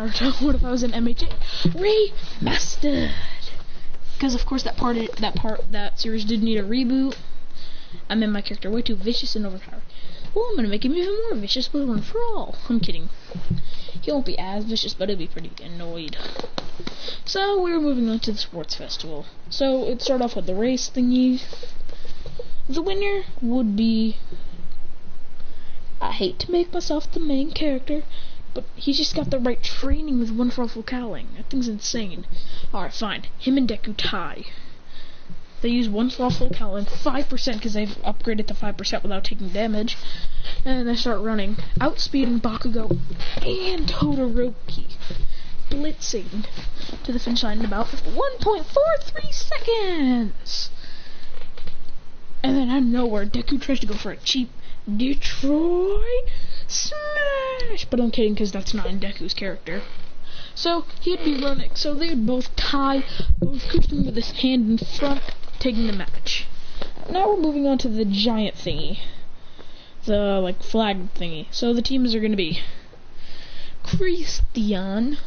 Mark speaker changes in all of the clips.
Speaker 1: Naruto. What if I was in MHA? Remastered. Because of course that series did need a reboot. I made my character way too vicious and overpowered. Well, I'm gonna make him even more vicious with One for All. I'm kidding. He won't be as vicious, but he'll be pretty annoyed. So we're moving on to the sports festival. So it started off with the race thingy. The winner would be, I hate to make myself the main character, but he's just got the right training with One for All full cowling. That thing's insane. Alright, fine. Him and Deku tie. They use One for All full cowling 5% because they've upgraded to 5% without taking damage. And then they start running, outspeeding Bakugo and Todoroki, blitzing to the finish line in about 1.43 seconds. And then out of nowhere, Deku tries to go for a cheap Detroit Smash! But I'm kidding, because that's not in Deku's character. So, he'd be running, so they would both tie, both Christian with his hand in front, taking the match. Now we're moving on to the giant thingy. The, like, flag thingy. So the teams are going to be Christian,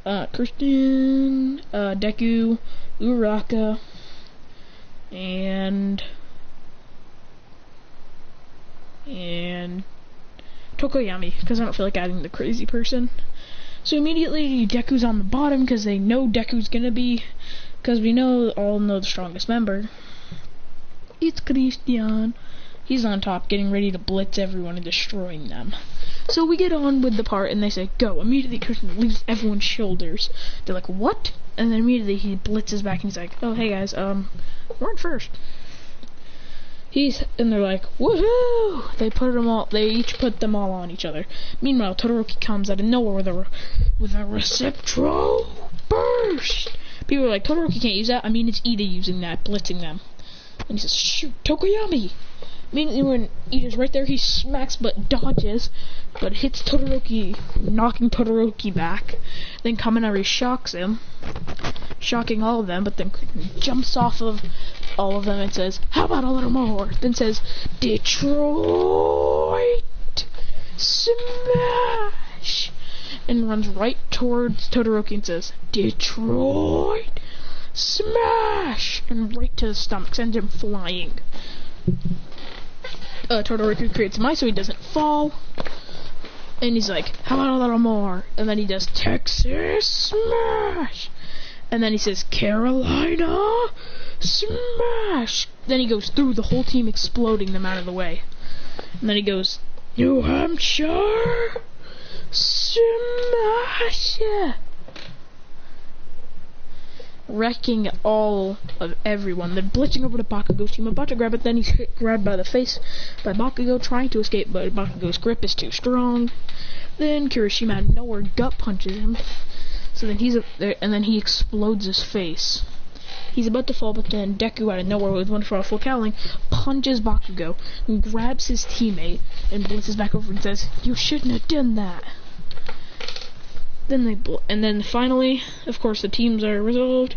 Speaker 1: Deku, Uraka, and Tokoyami, because I don't feel like adding the crazy person. So immediately Deku's on the bottom because they know Deku's gonna be, because we all know the strongest member. It's Christian. He's on top, getting ready to blitz everyone and destroying them. So we get on with the part, and they say, go. Immediately Christian leaves everyone's shoulders. They're like, what? And then immediately he blitzes back, and he's like, oh, hey guys, we're in first. And they're like, woohoo! They each put them all on each other. Meanwhile, Todoroki comes out of nowhere with a Receptro burst. People are like, Todoroki can't use that. I mean, it's Ida using that, blitzing them. And he says, shoot, Tokoyami! Immediately when Ida's right there, he smacks but dodges, but hits Todoroki, knocking Todoroki back. Then Kaminari shocks him, shocking all of them, but then jumps off of all of them and says, how about a little more? Then says, Detroit Smash! And runs right towards Todoroki and says, Detroit Smash! And right to the stomach, sends him flying. Todoroki creates mice so he doesn't fall. And he's like, how about a little more? And then he does Texas Smash! And then he says, Carolina Smash! Then he goes through the whole team, exploding them out of the way. And then he goes, New Hampshire Smash! Wrecking all of everyone. Then blitzing over to Bakugo's team, about to grab it, then he's grabbed by the face by Bakugo, trying to escape, but Bakugo's grip is too strong. Then Kirishima out of nowhere gut punches him. So then he's up there, and then he explodes his face. He's about to fall, but then Deku out of nowhere with One for All full cowling punches Bakugo and grabs his teammate and blitzes back over and says, you shouldn't have done that. Then then finally, of course, the teams are resolved,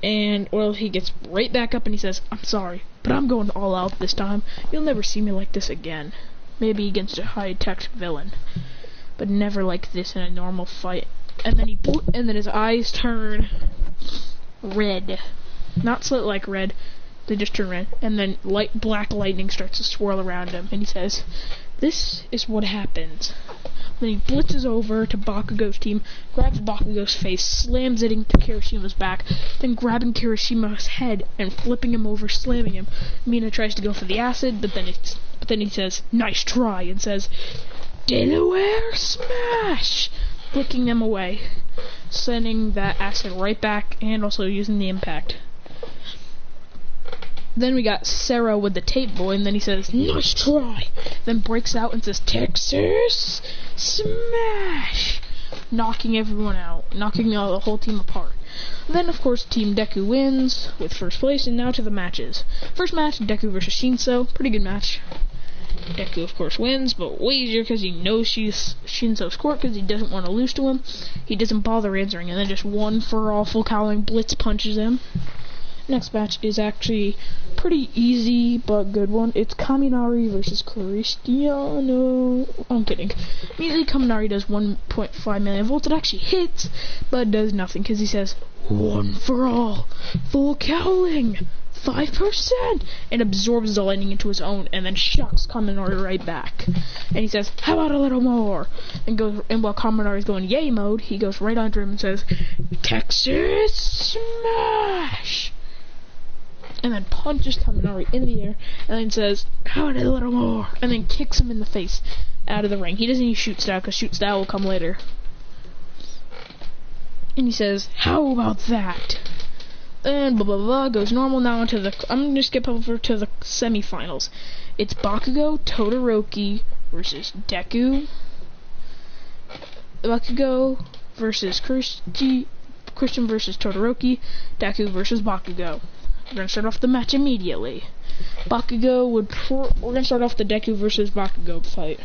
Speaker 1: and well, he gets right back up and he says, I'm sorry, but I'm going all out this time. You'll never see me like this again. Maybe against a high-tech villain, but never like this in a normal fight. And then his eyes turn red. Not slit like red, they just turn red. And then black lightning starts to swirl around him, and he says, this is what happens. Then he blitzes over to Bakugo's team, grabs Bakugo's face, slams it into Kirishima's back, then grabbing Kirishima's head and flipping him over, slamming him. Mina tries to go for the acid, but then he says, nice try, and says, Delaware Smash! Flicking them away, sending that acid right back, and also using the impact. Then we got Sarah with the tape boy, and then he says, nice try! Then breaks out and says, Texas Smash! Knocking everyone out, knocking the whole team apart. Then, of course, Team Deku wins with first place, and now to the matches. First match, Deku versus Shinso. Pretty good match. Deku, of course, wins, but way easier because he knows she's Shinso's court because he doesn't want to lose to him. He doesn't bother answering, and then just One for All full cowling blitz punches him. Next match is actually pretty easy but good one. It's Kaminari versus Cristiano. I'm kidding. Immediately Kaminari does 1.5 million volts. It actually hits, but does nothing because he says, "One for all, full cowling, 5%," and absorbs the lightning into his own, and then shocks Kaminari right back. And he says, "How about a little more?" And while Kaminari's going yay mode, he goes right onto him and says, "Texas Smash!" And then punches Kaminari in the air, and then says, "How about a little more?" And then kicks him in the face out of the ring. He doesn't use shoot style, because shoot style will come later. And he says, "How about that?" And blah blah blah, goes normal. Now into the, I'm gonna skip over to the semifinals. It's Bakugo Todoroki versus Deku. Bakugo versus Christian versus Todoroki. Deku versus Bakugo. We're gonna start off the match immediately. We're gonna start off the Deku versus Bakugo fight.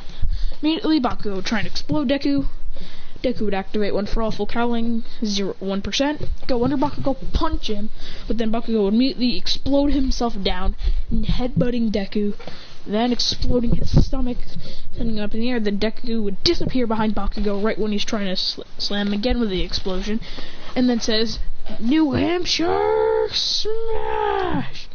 Speaker 1: Immediately, Bakugo trying to explode Deku. Deku would activate one for all, full cowling, 1%. Go under Bakugo, punch him, but then Bakugo would immediately explode himself down, headbutting Deku, then exploding his stomach, sending him up in the air. Then Deku would disappear behind Bakugo right when he's trying to slam again with the explosion, and then says, "New Hampshire Smash!"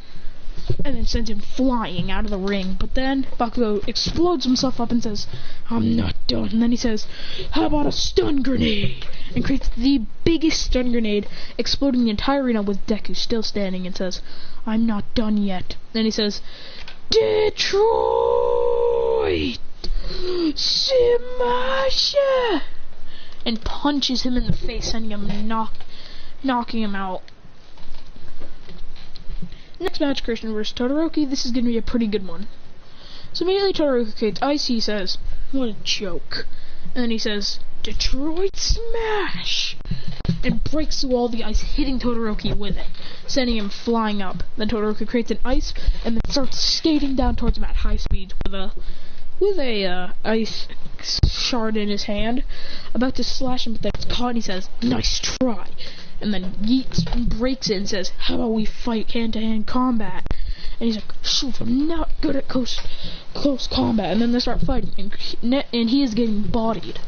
Speaker 1: and then sends him flying out of the ring. But then Bakugo explodes himself up and says, "I'm not done." And then he says, "How about a stun grenade?" and creates the biggest stun grenade, exploding the entire arena with Deku still standing, and says, "I'm not done yet." Then he says, "Detroit Smash!" and punches him in the face, sending him knocking him out. Next match, Christian versus Todoroki. This is going to be a pretty good one. So immediately Todoroki creates ice. He says, "What a joke." And then he says, "Detroit Smash!" and breaks through all the ice, hitting Todoroki with it, sending him flying up. Then Todoroki creates an ice and then starts skating down towards him at high speed with a ice shard in his hand, about to slash him, but then it's caught, and he says, "Nice try." And then yeets and breaks it and says, "How about we fight hand-to-hand combat?" And he's like, "Shoot, I'm not good at close combat." And then they start fighting, and he is getting bodied.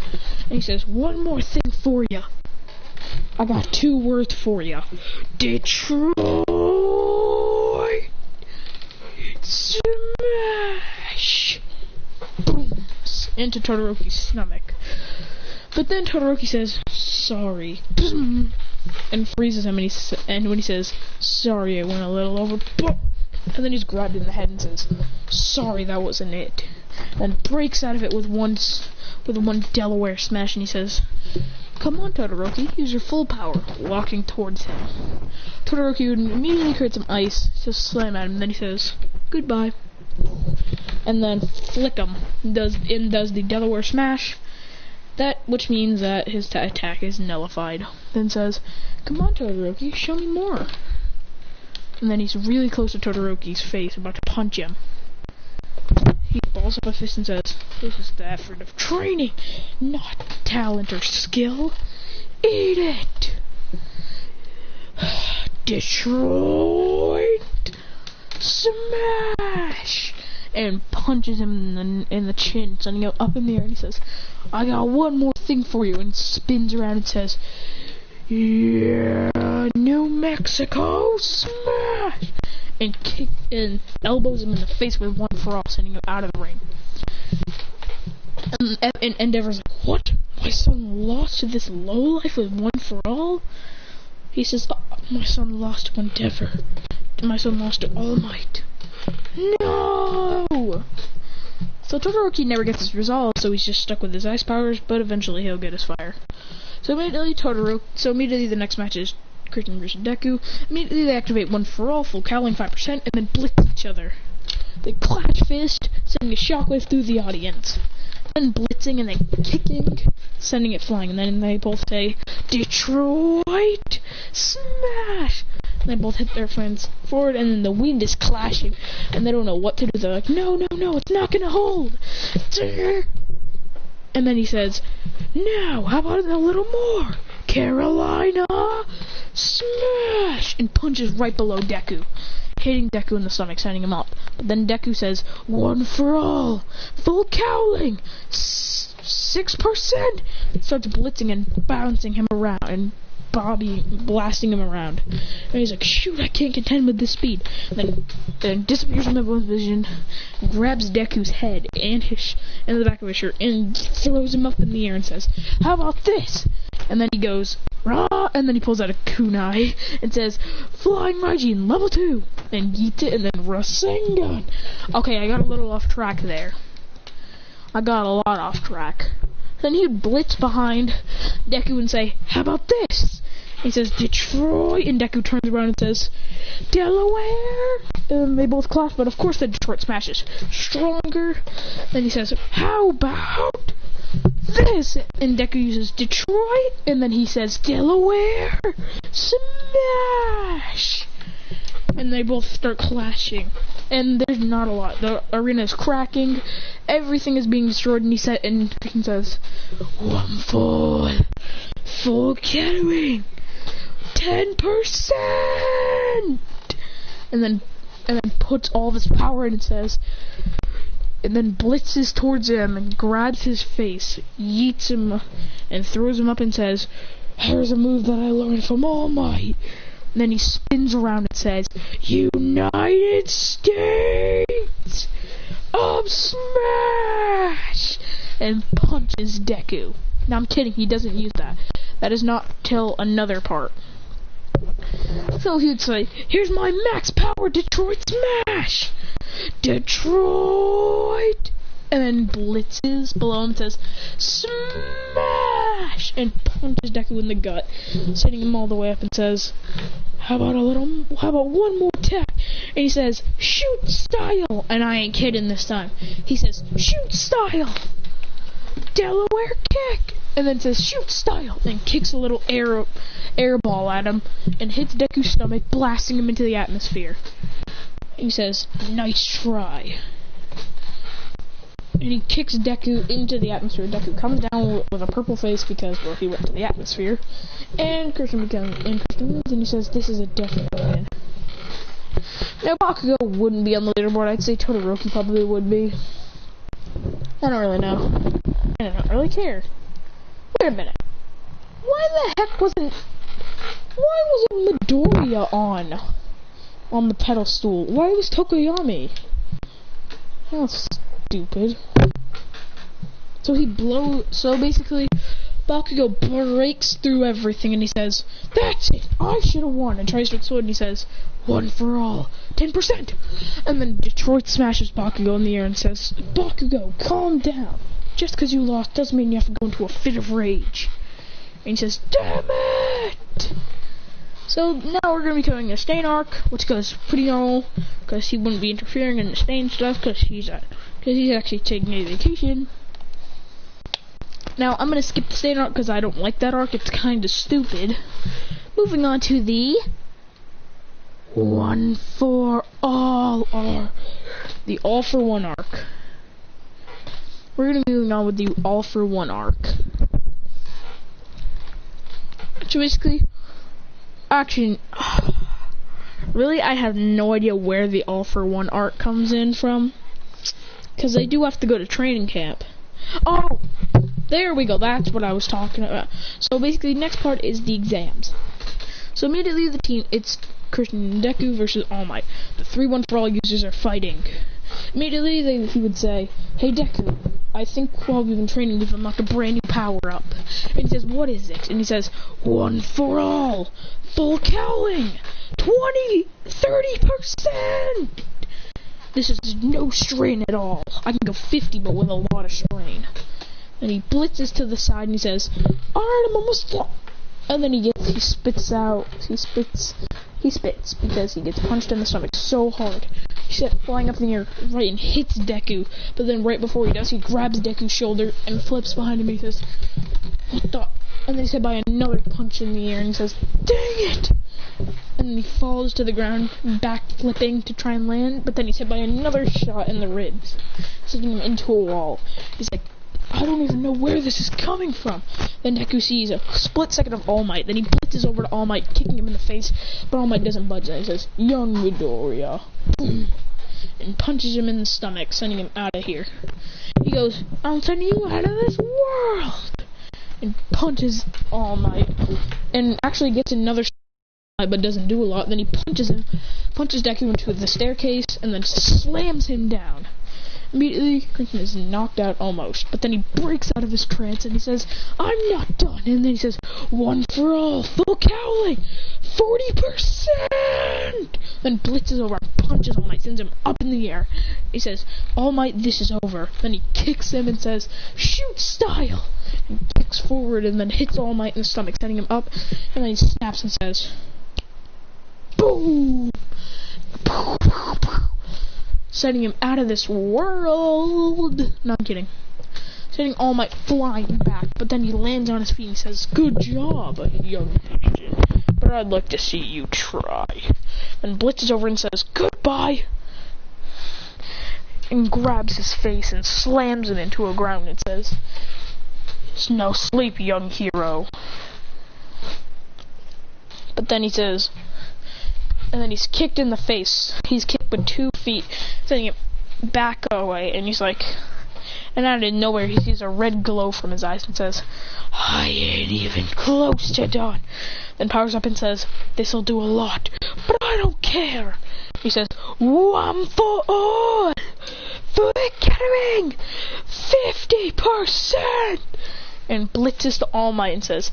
Speaker 1: And he says, "One more thing for ya. I got 2 words for ya. Detroit Smash!" Boom! Into Todoroki's stomach. But then Todoroki says, "Sorry," and freezes him, and when he says, "Sorry, I went a little over," and then he's grabbed in the head and says, "Sorry, that wasn't it." Then breaks out of it with one Delaware smash, and he says, "Come on, Todoroki, use your full power," walking towards him. Todoroki would immediately create some ice to slam at him, and then he says, "Goodbye," and then flick him, does the Delaware smash, which means that his attack is nullified. Then says, "Come on, Todoroki, show me more." And then he's really close to Todoroki's face, about to punch him. He balls up a fist and says, "This is the effort of training, not talent or skill. Eat it!" Detroit Smash! And punches him in the chin, sending him up in the air, and he says, "I got one more thing for you," and spins around and says, "Yeah, New Mexico Smash!" and elbows him in the face with one for all, sending him out of the ring. And Endeavor's like, "What? My son lost to this lowlife with one for all?" He says, "My son lost to Endeavor. My son lost to All Might." No! So Todoroki never gets his resolve, so he's just stuck with his ice powers, but eventually he'll get his fire. So immediately the next match is Christian versus Deku. Immediately they activate one for all, full cowling, 5%, and then blitz each other. They clash fist, sending a shockwave through the audience. Then blitzing and then kicking, sending it flying, and then they both say, "Detroit Smash!" And they both hit their friends forward, and then the wind is clashing, and they don't know what to do. They're like, no, it's not gonna hold. And then he says, "Now, how about a little more? Carolina smash, and punches right below Deku, hitting Deku in the stomach, sending him up. But then Deku says, one for all, full cowling, 6%, starts blitzing and bouncing him around, and blasting him around. And he's like, shoot, I can't contend with this speed. Then disappears from everyone's vision, grabs Deku's head and in the back of his shirt, and throws him up in the air and says, how about this? And then he goes, rah, and then he pulls out a kunai and says, Flying Raijin, level 2, and yeets it, and then Rasengan. Okay, I got a little off track there. I got a lot off track. Then he would blitz behind Deku and say, how about this? He says, Detroit, and Deku turns around and says, Delaware, and they both clap, but of course the Detroit smashes stronger. Then he says, how about this? And Deku uses Detroit, and then he says, Delaware, smash! And they both start clashing. And there's not a lot. The arena is cracking. Everything is being destroyed. And he says, one full carrying, 10%. And then puts all of his power in and says, and then blitzes towards him and grabs his face, yeets him, and throws him up and says, here's a move that I learned from All Might. And then he spins around and says, United States of Smash! And punches Deku. Now I'm kidding, he doesn't use that. That is not till another part. So he would say, here's my max power Detroit Smash! Detroit! And then blitzes below him and says, smash! And punches Deku in the gut, sending him all the way up and says, how about one more attack? And he says, shoot style! And I ain't kidding this time. He says, shoot style! Delaware kick! And then says, shoot style! And kicks a little air ball at him, and hits Deku's stomach, blasting him into the atmosphere. And he says, nice try. And he kicks Deku into the atmosphere. Deku comes down with a purple face because, well, he went to the atmosphere. And Christian wins, and he says, this is a definite win. Now, Bakugo wouldn't be on the leaderboard. I'd say Todoroki probably would be. I don't really know. I don't really care. Wait a minute. Why the heck wasn't Midoriya on the pedestal? Why was Tokoyami? That's stupid. So basically, Bakugo breaks through everything and he says, that's it, I should have won, and tries to explode and he says, one for all, 10%. And then Detroit smashes Bakugo in the air and says, Bakugo, calm down. Just because you lost doesn't mean you have to go into a fit of rage. And he says, damn it! So now we're going to be doing a Stain arc, which goes pretty normal, because he wouldn't be interfering in the Stain stuff, because he's actually taking a vacation. Now I'm going to skip the Stain arc, because I don't like that arc, it's kind of stupid. Moving on to the One for All arc. The All for One arc. We're going to be moving on with the All for One arc. So basically, actually, really, I have no idea where the All for One arc comes in from, because I do have to go to training camp. Oh, there we go. That's what I was talking about. So basically, next part is the exams. So immediately the team, it's Christian and Deku versus All Might. The 3 One for All users are fighting. Immediately he would say, hey Deku, I think while we've been training we've unlocked a brand new power-up. And he says, what is it? And he says, One for All, full cowling, 30%! This is no strain at all. I can go 50 but with a lot of strain. And he blitzes to the side and he says, alright, I'm almost done. And then he spits because he gets punched in the stomach so hard. He's flying up in the air right and hits Deku, but then right before he does, he grabs Deku's shoulder and flips behind him and he says, what the? And then he's hit by another punch in the air and he says, dang it! And then he falls to the ground, back flipping to try and land, but then he's hit by another shot in the ribs, sending him into a wall. He's like, I don't even know where this is coming from. Then Deku sees a split second of All Might. Then he blitzes over to All Might, kicking him in the face. But All Might doesn't budge. And he says, "Young Midoriya," boom, and punches him in the stomach, sending him out of here. He goes, "I'm sending you out of this world," and punches All Might, and actually gets another shot, but doesn't do a lot. Then he punches Deku into the staircase, and then slams him down. Immediately, Crimson is knocked out almost, but then he breaks out of his trance and he says, "I'm not done," and then he says, "One for all, full cowling, 40%! Then blitzes over and punches All Might, sends him up in the air. He says, "All Might, this is over." Then he kicks him and says, "Shoot style!" And kicks forward and then hits All Might in the stomach, sending him up, and then he snaps and says, "Boom!" Sending him out of this world. No, I'm kidding. Sending All Might flying back, but then he lands on his feet and he says, "Good job, young pigeon, but I'd like to see you try." Then blitzes over and says, "Goodbye," and grabs his face and slams him into a ground and says, "It's no sleep, young hero." But then he says, and then he's kicked in the face. He's kicked with 2 feet, sending him back away, and he's like, and out of nowhere he sees a red glow from his eyes and says, "I ain't even close to done." Then powers up and says, "This'll do a lot, but I don't care." He says, "One for all, flickering 50%, and blitzes to All Might and says,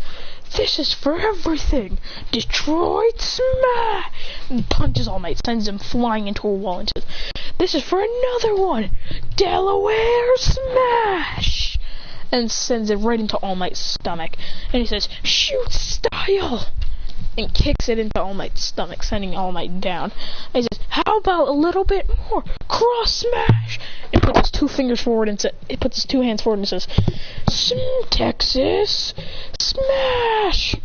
Speaker 1: "This is for everything, Detroit smash!" And punches All Might, sends him flying into a wall and says, "This is for another one, Delaware smash!" And sends it right into All Might's stomach. And he says, "Shoot style!" And kicks it into All Might's stomach, sending All Might down. And he says, "How about a little bit more, cross smash!" And puts his 2 fingers forward and it puts his 2 hands forward and says, "Texas smash!"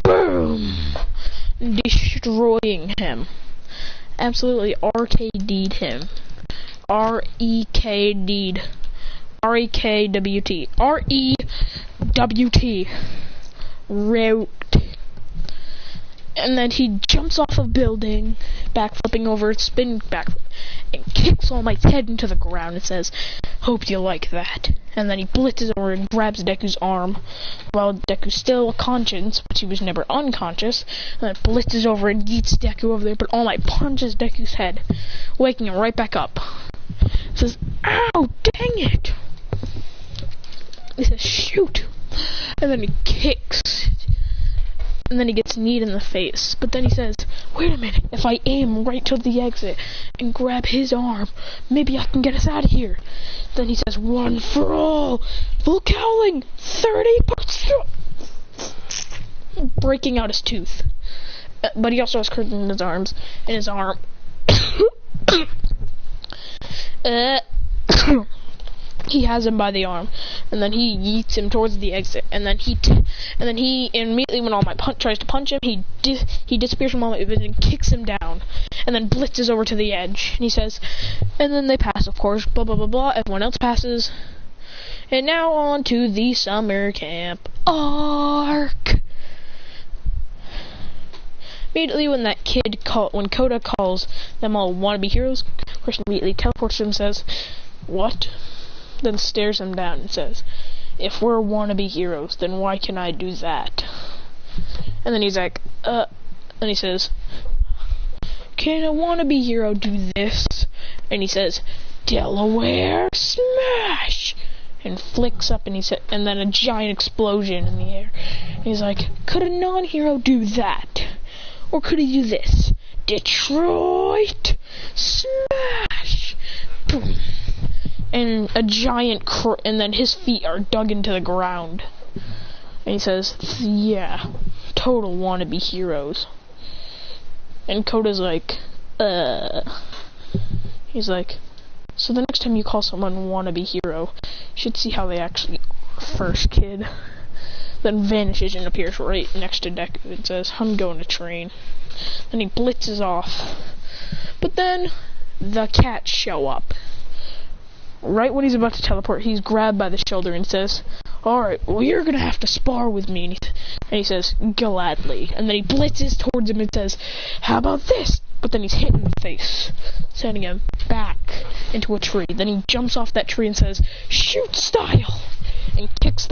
Speaker 1: Boom! Destroying him. Absolutely RKD'd him. R-E-K-D'd. R-E-K-W-T. R-E-W-T. Route. And then he jumps off a building, backflipping over, spinning backflip, and kicks All Might's head into the ground and says, "Hope you like that." And then he blitzes over and grabs Deku's arm, while Deku's still conscious, but he was never unconscious, and then blitzes over and yeets Deku over there, but All Might punches Deku's head, waking him right back up. He says, "Ow, dang it!" He says, "Shoot!" And then he kicks, and then he gets kneed in the face. But then he says, "Wait a minute, if I aim right to the exit and grab his arm, maybe I can get us out of here." Then he says, "One for all, full cowling, 30%, breaking out his tooth. But he also has curtain in his arms, and his arm he has him by the arm, and then he yeets him towards the exit, and then he immediately, when All Might tries to punch him, he disappears from All Might and kicks him down, and then blitzes over to the edge, and he says, and then they pass, of course, blah blah blah blah, everyone else passes, and now on to the summer camp arc. Immediately when when Koda calls them all wannabe heroes, Christian immediately teleports to him and says, "What?" Then stares him down and says, "If we're wannabe heroes, then why can I do that?" And then he's like, and he says, "Can a wannabe hero do this?" And he says, "Delaware smash!" And flicks up, and and then a giant explosion in the air. And he's like, "Could a non-hero do that? Or could he do this? Detroit smash!" Boom. And a giant and then his feet are dug into the ground. And he says, "Yeah, total wannabe heroes." And Koda's like, He's like, "So the next time you call someone wannabe hero, you should see how they actually are first, kid." Then vanishes and appears right next to Deku and says, "I'm going to train." Then he blitzes off. But then the cats show up. right when he's about to teleport, he's grabbed by the shoulder and says, "Alright, well, you're gonna have to spar with me." And he says, "Gladly." And then he blitzes towards him and says, "How about this?" But then he's hit in the face, sending him back into a tree. Then he jumps off that tree and says, "Shoot style!" And kicks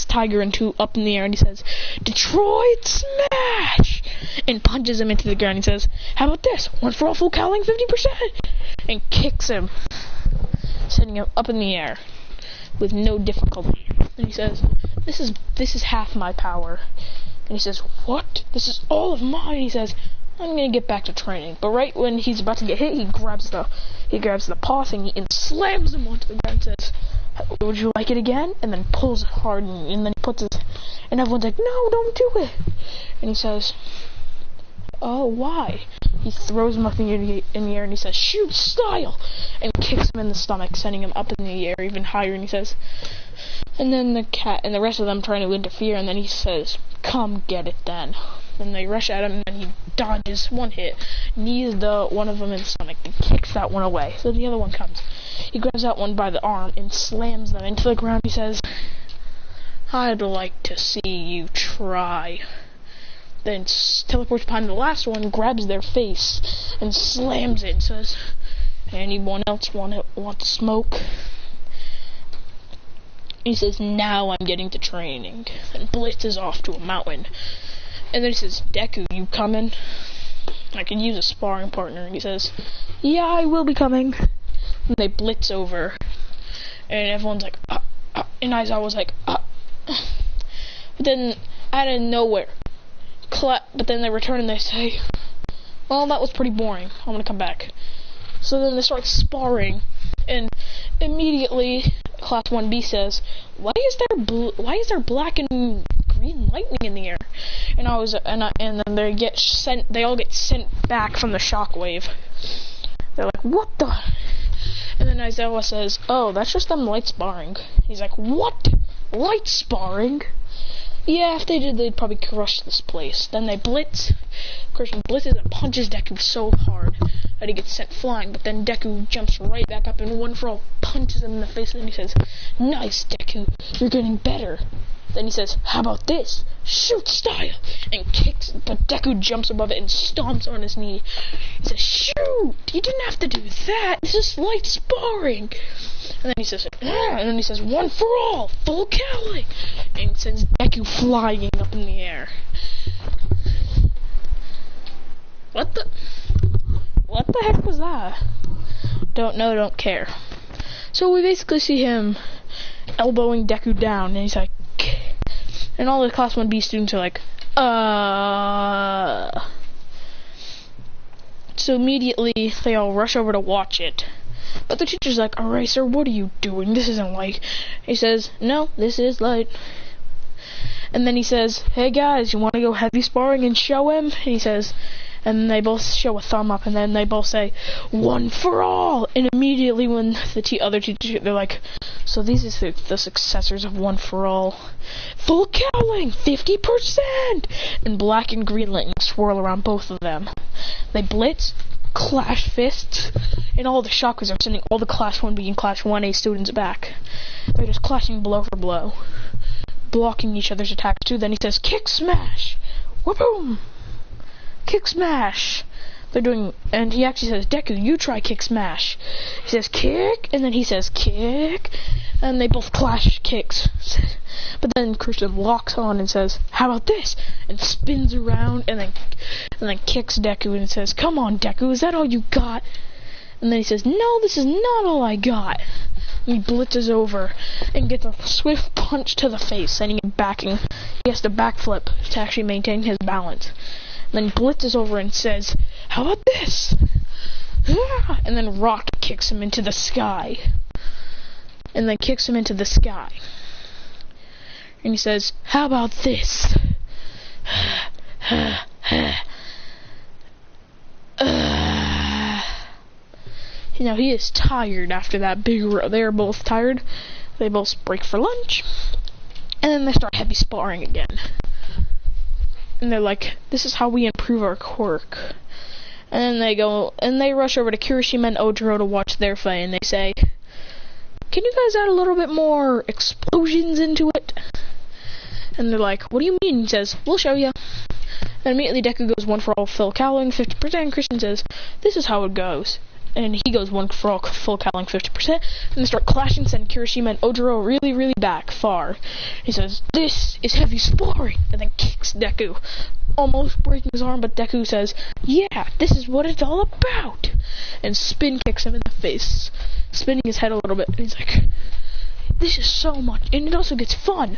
Speaker 1: Tiger up in the air, and he says, "Detroit smash!" And punches him into the ground. He says, "How about this? One for all, full cowling, 50%!" And kicks him, sending him up in the air with no difficulty. And he says, this is half my power." And he says, "What? This is all of mine." He says, "I'm gonna get back to training." But right when he's about to get hit, he grabs the paw thingy and slams him onto the ground and says, "Would you like it again?" And then pulls it hard, and then he puts and everyone's like, "No, don't do it." And he says, "Oh, why?" He throws him up in the air and he says, "Shoot style!" And kicks him in the stomach, sending him up in the air even higher. And he says, and then the cat and the rest of them trying to interfere, and then he says, "Come get it then." And they rush at him, and he dodges one hit, knees one of them in the stomach, and kicks that one away. So the other one comes. He grabs that one by the arm and slams them into the ground. He says, "I'd like to see you try." Then teleports behind the last one, grabs their face, and slams it, and says, "Anyone else want to smoke?" He says, "Now I'm getting to training," and blitzes off to a mountain. And then he says, "Deku, you coming? I can use a sparring partner." And he says, "Yeah, I will be coming." And they blitz over, and everyone's like, and Aizawa's like, But then, out of nowhere, but then they return and they say, "Well, that was pretty boring. I'm gonna come back." So then they start sparring, and immediately Class 1B says, why is there black and green lightning in the air?" And then they all get sent back from the shockwave. They're like, "What the?" And then Aizawa says, "Oh, that's just them light sparring." He's like, "What? Light sparring?" "Yeah, if they did, they'd probably crush this place." Then they blitz. Christian blitzes and punches Deku so hard that he gets sent flying, but then Deku jumps right back up and one for all punches him in the face, and then he says, "Nice, Deku, you're getting better." Then he says, "How about this? Shoot style!" And kicks, but Deku jumps above it and stomps on his knee. He says, "Shoot! You didn't have to do that. This is light sparring." And then he says, "One for all, full cowling," and sends Deku flying up in the air. What the heck was that? Don't know, don't care. So we basically see him elbowing Deku down, and he's like, and all the Class 1B students are like, So immediately, they all rush over to watch it. But the teacher's like, "Alright, sir, what are you doing? This isn't light." He says, "No, this is light." And then he says, "Hey guys, you want to go heavy sparring and show him?" And he says, and they both show a thumb up, and then they both say, "One for all!" And immediately when the other teachers, they're like, "So these are the successors of One for All. Full cowling, 50%! And black and green lightning swirl around both of them. They blitz, clash fists, and all the shockwaves are sending all the Class 1B and Class 1A students back. They're just clashing blow for blow, blocking each other's attacks too. Then he says, "Kick smash! Wha-boom! Kick smash!" They're doing, and he actually says, "Deku, you try kick smash." He says, "Kick," and then he says, "Kick," and they both clash kicks. But then Christian locks on and says, "How about this?" and spins around and then kicks Deku and says, "Come on, Deku, is that all you got?" And then he says, "No, this is not all I got." And he blitzes over and gets a swift punch to the face, sending him backing. He has to backflip to actually maintain his balance. And then blitzes over and says, "How about this?" And then Rocket kicks him into the sky. And then kicks him into the sky. And he says, "How about this?" You know, he is tired after that big row. They are both tired. They both break for lunch. And then they start heavy sparring again. And they're like, "This is how we improve our quirk." And then they go, and they rush over to Kirishima and Ojiro to watch their fight, and they say, can you guys add a little bit more explosions into it? And they're like, what do you mean? He says, we'll show you. And immediately Deku goes 1 for all full cowling, 50%. Christian says, this is how it goes. And he goes 1 for all full cowling, 50%. And they start clashing, sending Kirishima and Ojiro really, really back, far. He says, this is heavy sparring. And then kicks Deku, almost breaking his arm. But Deku says, yeah, this is what it's all about. And spin kicks him in the face, spinning his head a little bit. And he's like, this is so much. And it also gets fun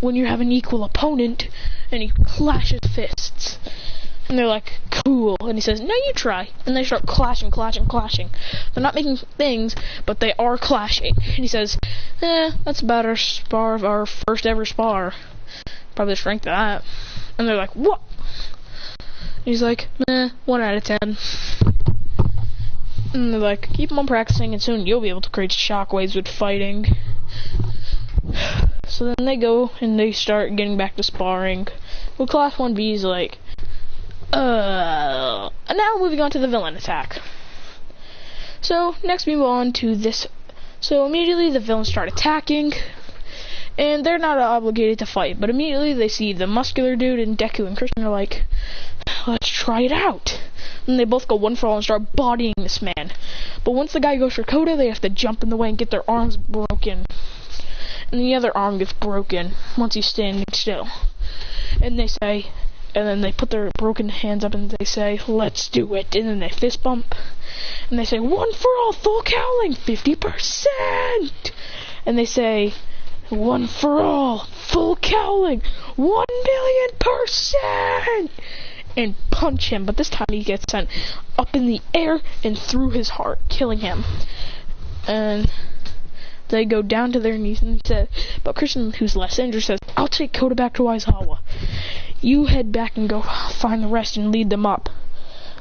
Speaker 1: when you have an equal opponent and he clashes fists. And they're like, cool. And he says, no, you try. And they start clashing. They're not making things, but they are clashing. And he says, that's about our first ever spar. Probably just ranked that. And they're like, what? And he's like, 1 out of 10. And they're like, keep on practicing and soon you'll be able to create shockwaves with fighting. So then they go and they start getting back to sparring. Well, Class 1B's like, and now moving on to the villain attack. So next we move on to this. So immediately the villains start attacking, and they're not obligated to fight, but immediately they see the muscular dude and Deku and Christian are like, let's try it out. And they both go 1 for all and start bodying this man. But once the guy goes for Koda, they have to jump in the way and get their arms broken. And the other arm gets broken once he's standing still. And they say, and then they put their broken hands up and they say, let's do it. And then they fist bump. And they say, 1 for all, full cowling, 50%. And they say, 1 for all, full cowling, 1,000,000%. And punch him. But this time he gets sent up in the air and through his heart, killing him. And they go down to their knees and he said, but Christian, who's less injured, says, I'll take Koda back to Aizawa. You head back and go find the rest and lead them up.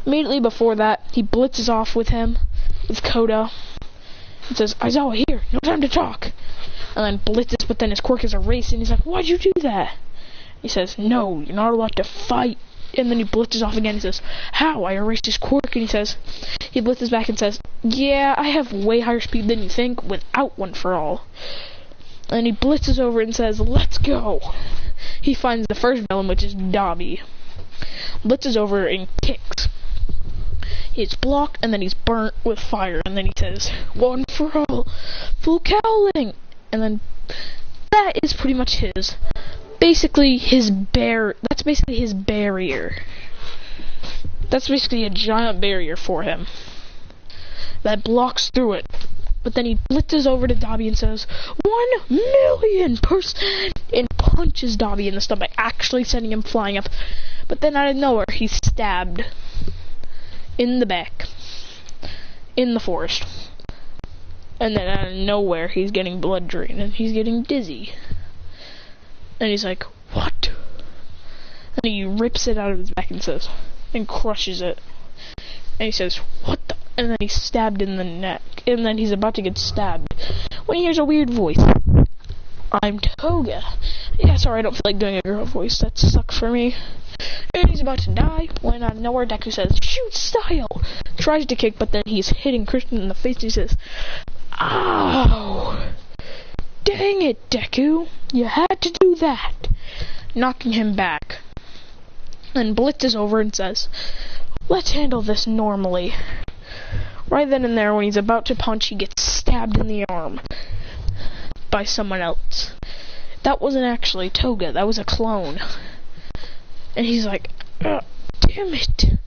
Speaker 1: Immediately before that, he blitzes off with him, with Koda, and says, Aizawa, here, no time to talk. And then blitzes, but then his quirk is erased, and he's like, why'd you do that? He says, no, you're not allowed to fight. And then he blitzes off again. He says, how? I erased his quirk. And he says, he blitzes back and says, yeah, I have way higher speed than you think without 1 for all. And he blitzes over and says, let's go. He finds the first villain, which is Dabi. Blitzes over and kicks. He's blocked and then he's burnt with fire. And then he says, 1 for all, full cowling. And then that is pretty much his. Basically that's basically his barrier. That's basically a giant barrier for him that blocks through it. But then he blitzes over to Dabi and says, 1,000,000%, and punches Dabi in the stomach, actually sending him flying up. But then out of nowhere, he's stabbed in the back, in the forest. And then out of nowhere, he's getting blood drained, and he's getting dizzy. And he's like, what? And he rips it out of his back and says, and crushes it. And he says, what the? And then he's stabbed in the neck. And then he's about to get stabbed when he hears a weird voice. I'm Toga. Yeah, sorry, I don't feel like doing a girl voice. That sucks for me. And he's about to die when out of nowhere Deku says, shoot style. Tries to kick, but then he's hitting Christian in the face. And he says, ow. Dang it, Deku. You had to do that. Knocking him back. And blitzes over and says, let's handle this normally. Right then and there, when he's about to punch, he gets stabbed in the arm by someone else. That wasn't actually Toga, that was a clone. And he's like, damn it.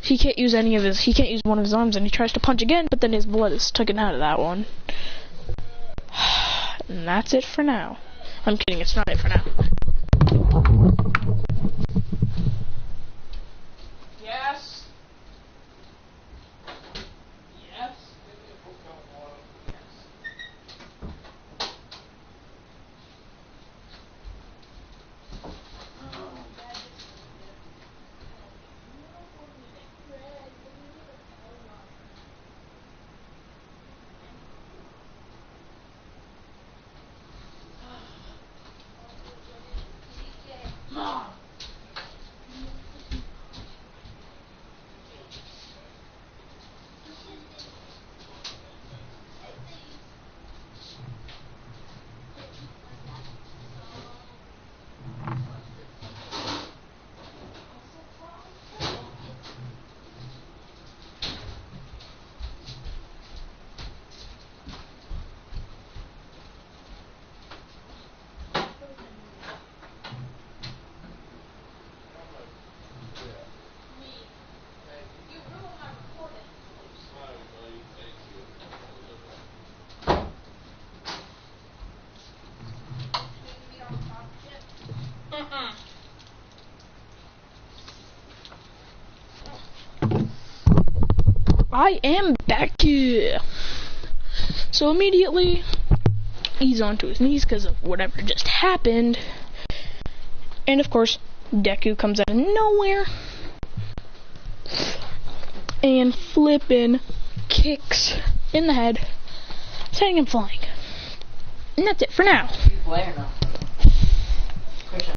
Speaker 1: He can't use one of his arms, and he tries to punch again, but then his blood is taken out of that one. And that's it for now. I'm kidding, it's not it for now. Yes? Yes? I am back here. So immediately, he's onto his knees because of whatever just happened. And of course, Deku comes out of nowhere and flippin' kicks in the head, sending him flying. And that's it for now.
Speaker 2: He's playing now.